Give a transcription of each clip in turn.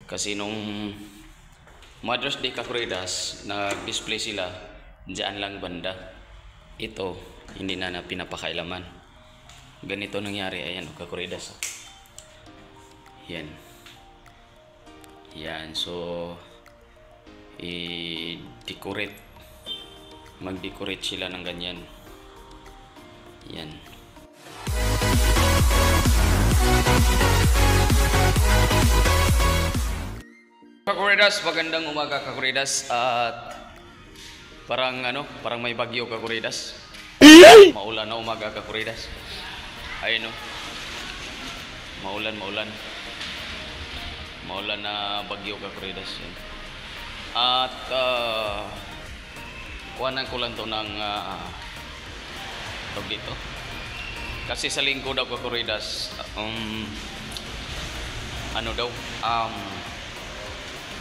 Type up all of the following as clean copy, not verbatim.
Kasi nung Mother's Day Kakuridas, nag-display sila diyan lang banda. Ito, hindi na pinapakailaman. Ganito nangyari. Ayan, Kakuridas. Yan. Yan. So, i-decorate. Mag-decorate sila ng ganyan. Yan. Kakuridas, magandang umaga Kakuridas. At parang may bagyo Kakuridas. Maulan na umaga Kakuridas. Ayun, no. Maulan na bagyo Kakuridas. Yan. At kuhanan ko lang to ng dito. Kasi sa linggo daw Kakuridas,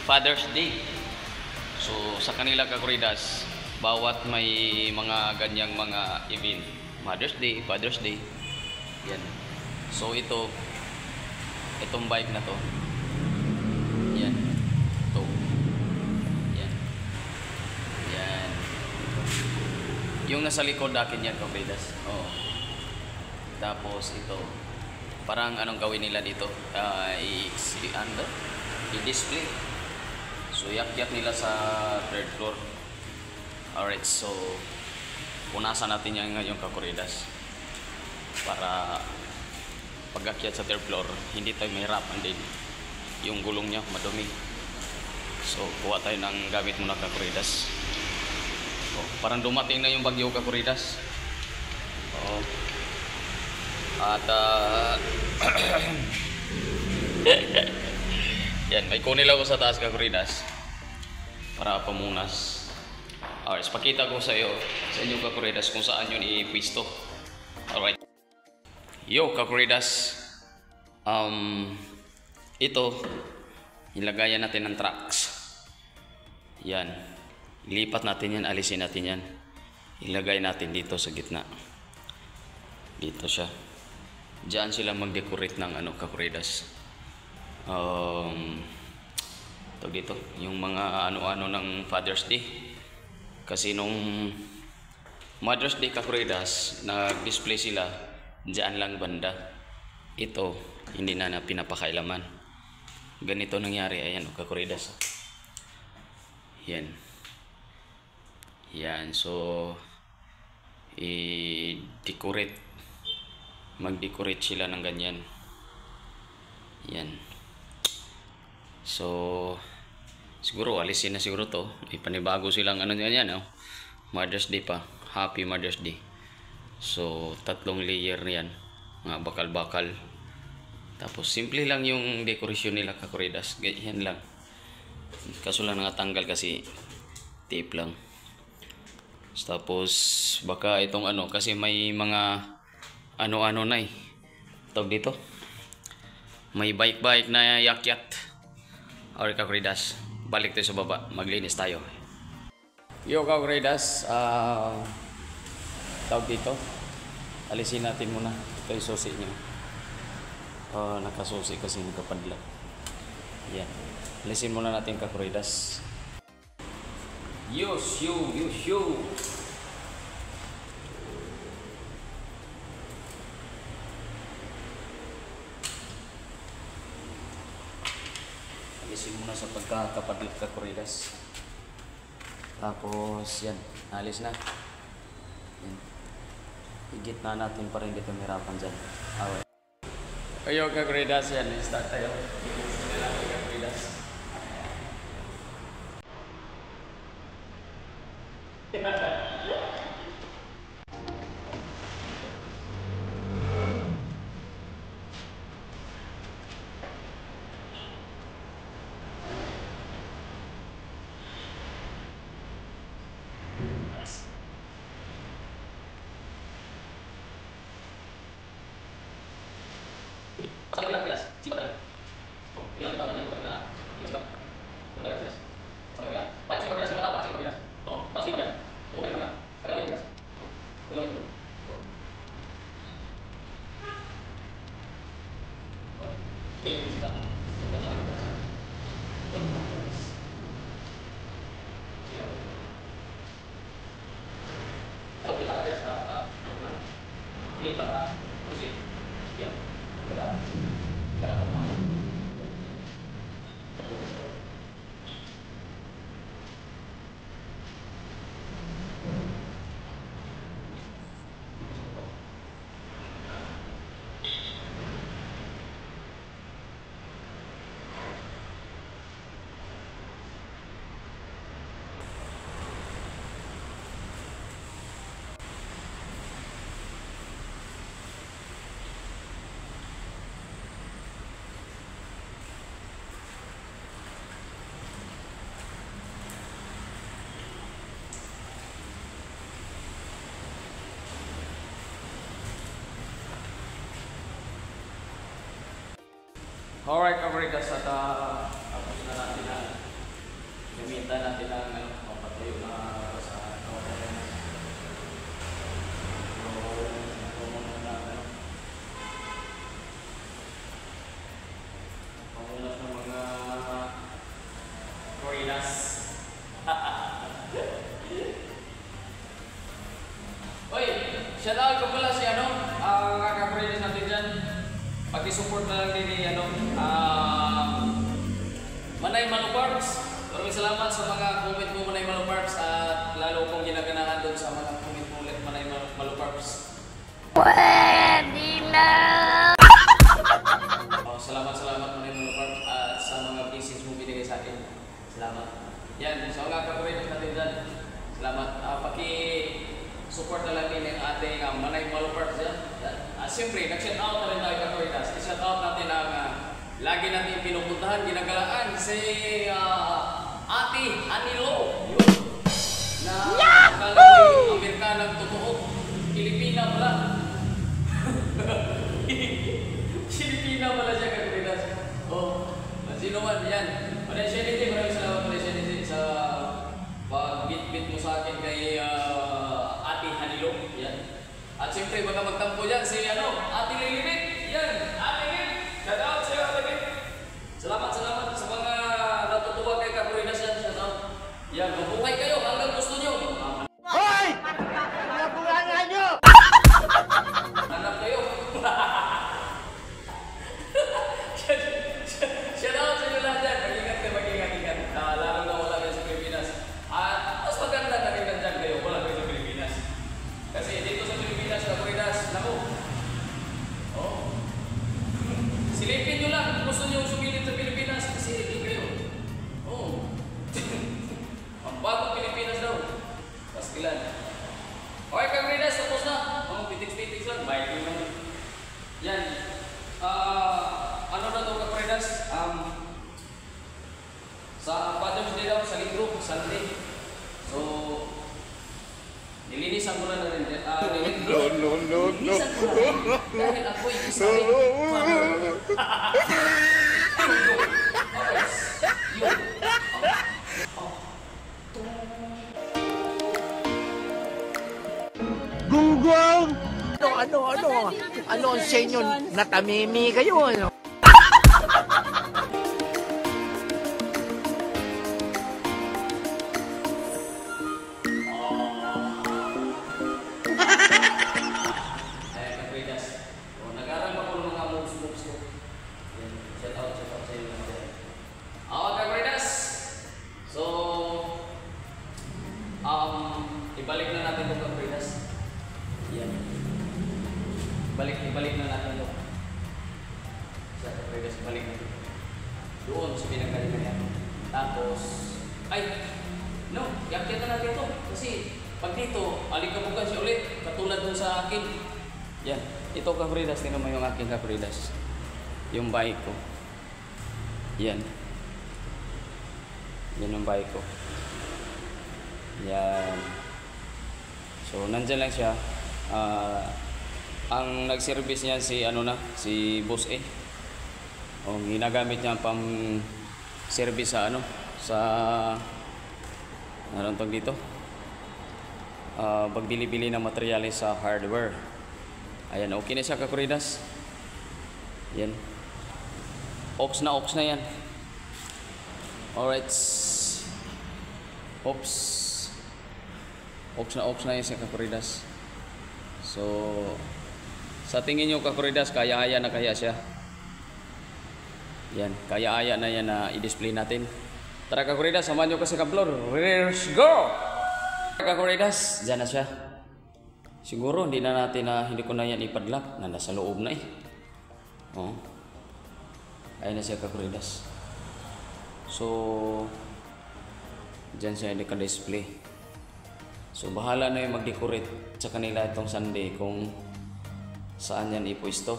Father's Day. So sa kanila Kakuridas, bawat may mga ganyang mga event, Mother's Day, Father's Day, yan. So itong bike na to, yan, ito, yan, yan, yung nasa likod akin yan Kakuridas. Tapos ito, parang anong gawin nila dito, i-display. So yakyat nila sa third floor. Alright, so punasan natin yan ngayon Kakuridas, para pag-akyat sa third floor hindi tayo mahirapan din yung gulong niya madumi. So kuha tayo ng gamit muna Kakuridas. So, parang dumating na yung bagyo Kakuridas. At yan, may kunil ako sa taas Kakuridas para pamunas. Alright, pakita ko sa inyo Kakuridas kung saan yun ipwisto. Alright. Yo Kakuridas, ito ilagayan natin ng tracks. Yan, ilipat natin yan, alisin natin yan, ilagay natin dito sa gitna. Dito siya, diyan sila mag-decorate ng Kakuridas. Dito yung mga ano ng Father's Day. Kasi nung Mother's Day Kakuridas, nag-display sila diyan lang banda. Ito, hindi na pinapakailaman. Ganito nangyari. Ayan, Kakuridas. Yan. Yan. So, i-decorate. Mag-decorate sila ng ganyan. Yan. So, siguro alisin na siguro to. Ipanibago silang yan, Mother's Day pa. Happy Mother's Day. So, 3 layer yan. Mga bakal-bakal. Tapos, simple lang yung decoration nila Kakuridas. Ganyan lang. Kaso lang natanggal kasi tape lang. Tapos, baka itong kasi may mga na tawag dito. May bike na yakyat. Alright Kakuridas, balik tayo sa baba, maglinis tayo. Yo Kakuridas, tawag dito, alisin natin muna. Ito yung susi nyo. Nakasusi kasi nakapadla. Yan, alisin muna natin Kakuridas. Yo. Alisin muna sa pagkakapadlit Kakuridas. Tapos yan, alis na. Yan. Higit na natin para hindi tumirapan dyan. Alright. Ayo Kakuridas, yan, start tayo. Kakuridas. Sa kabilang kelas, siapa? Alright, Kabridas, at tapos na natin na gamitan natin ang papatuyo na sa pamunas ng mga Corinas. Oy, shoutout ko pala si kaka-Corinas natin dyan. Pag-support na lang din ni Manay Maluparks. Maraming salamat sa mga comment mo, Manay Maluparks, at lalo kong ginaganahan doon sa mga comment mo ulit, Manay Maluparks. Pwede na! Salamat Manay Maluparks, at sa mga pieces mo binigay sa akin. Salamat. Yan, sa mga kaka-Corinas natin dyan. Salamat. Paki-support na lang din ang ating Manay Maluparks dyan. Siyempre, nag-shoutout na rin tayo ka-Corinas. I-shoutout natin ang lagi natin pinupuntahan, ginagalaan si Ate Anilo. Yun. Na akala ko Amerikanang totoo. Pilipina pala. Pilipina pala siya ka-Corinas. Oh, sino man yan. Malaysianity, maraming salamat Malaysianity sa pag-bit-bit mo sa akin kay Ate Anilo. Yan. At siyempre, baka magtampo dyan si Ate Lililit. Yan, Ate Lililit. Shout out sa'yo, Ate Lililit. Salamat sa mga natutuwa kay ka-Corinas yan. Shout out. Yan, mabuhay kayo hanggang gusto nyo. Hoy! Napungangan nyo! Hanap kayo. Shout out sa inyo lahat dyan. Mag-ingat. Lalo na wala kayo sa Pilipinas. At mas maganda na rin dyan kayo. Wala kayo sa Pilipinas. Kasi dito sa Pilipinas, ka-Corinas, naku. Oh. Silipin nyo lang kung gusto nyo sumilip sa Pilipinas. Silipin kayo. Oh. Ang bagong Pilipinas daw. Paskilan. Okay, ka-Corinas, tapos na. Pitix lang. Bye nyo naman. Yan. Ano na ito, ka-Corinas? Sa Father's Day daw, sa linggo, Sunday. So, nilinisan ko na rin. No. Nilinisan ko na rin. Dahil ako'y isa rin. Yun. Gunggong! Ano ang sa inyo? Natamimi kayo, ano? Ibalik na natin itong ka-Corinas. Yan. Ibalik na natin ito. Sa ka-Corinas, ibalik natin. Doon sa pinagkaliman yan. Tapos, yakyat na natin ito. Kasi, pag dito, alikabugan siya ulit. Katulad dun sa akin. Yan. Ito ka-Corinas, tingnan mo yung aking ka-Corinas. Yung bike ko. Yan. Yan ang bike ko. Yan. So, nandyan lang siya. Ang nag-service niya si Boss A. Ginagamit niya pang service sa ano tawag dito? Pagbili-bili ng materyales sa hardware. Ayan, okay na siya, ka-Corinas. Yan. Ox na yan. Alright. Ox na yan siya, ka-Corinas. So, sa tingin nyo, ka-Corinas, kaya-aya na kaya siya. Yan, kaya-aya na yan na i-display natin. Tara, ka-Corinas, samahan nyo kasi ka-vlog. Let's go! Ka-Corinas, dyan na siya. Siguro, hindi ko na yan ipadlock na nasa loob na eh. Oh. Ayun na siya, ka-Corinas. So, dyan siya naka-display. So, bahala na yung mag-decorate sa kanila itong Sunday kung saan yan ipwesto.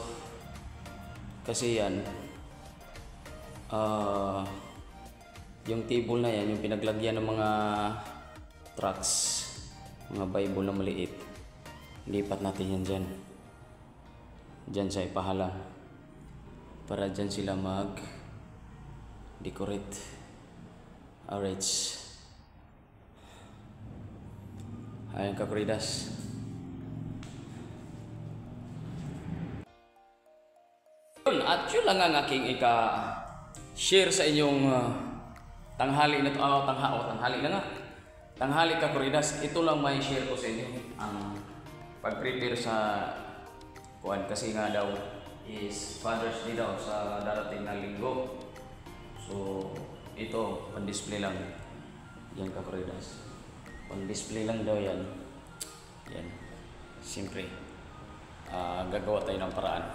Kasi yan, yung table na yan, yung pinaglagyan ng mga tracts, mga Bible na maliit, lipat natin yan dyan. Dyan siya ipahala. para dyan sila mag decorate. Alright. Ayan kakuridas. At yun lang ang aking share sa inyong tanghali na to. Tanghali na nga. Tanghali kakuridas. Ito lang may share ko sa inyo. Ang pag-prepare sa kuwan kasi nga daw is Father's Day daw sa darating na linggo. So ito pan-display lang. Yan kakuridas. Pan-display lang daw yan. Yan. Siyempre gagawa tayo ng paraan.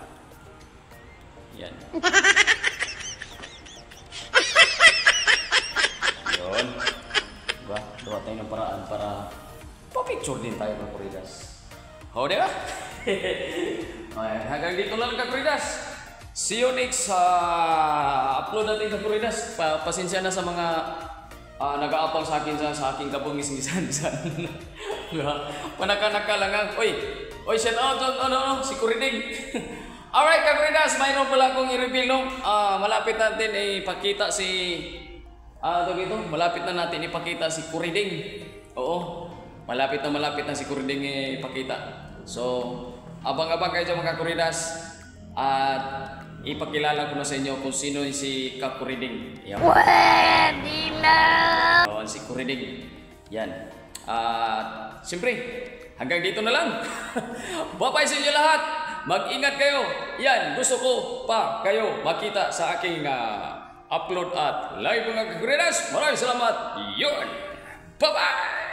Yan. Yun. Diba? Gawa tayo ng paraan para pa-picture din tayo kakuridas. O, diba? Okay, hanggang dito lang kakuridas. See you next upload natin kakuridas. Pasensya na sa mga nag-aapal sa akin sa aking kabungis-ngisan. Panaka-naka lang ang, Oy, shout out, si Kuriding. Alright, kakuridas, mayroon pala akong i-reveal, no? Malapit natin ipakita malapit na natin ipakita si Kuriding. Oo, malapit na si Kuriding ipakita. So, abang-abang kayo dyan mga kakuridas. At ipakilala ko na sa inyo kung sino si Kakuriding. Pwede na! Oo, si Kuriding. Yan. Siyempre, hanggang dito na lang. Bye-bye sa inyo lahat. Mag-ingat kayo. Yan, gusto ko pa kayo makita sa aking upload at live mga kakuridas. Maraming salamat. Yun. Bye-bye!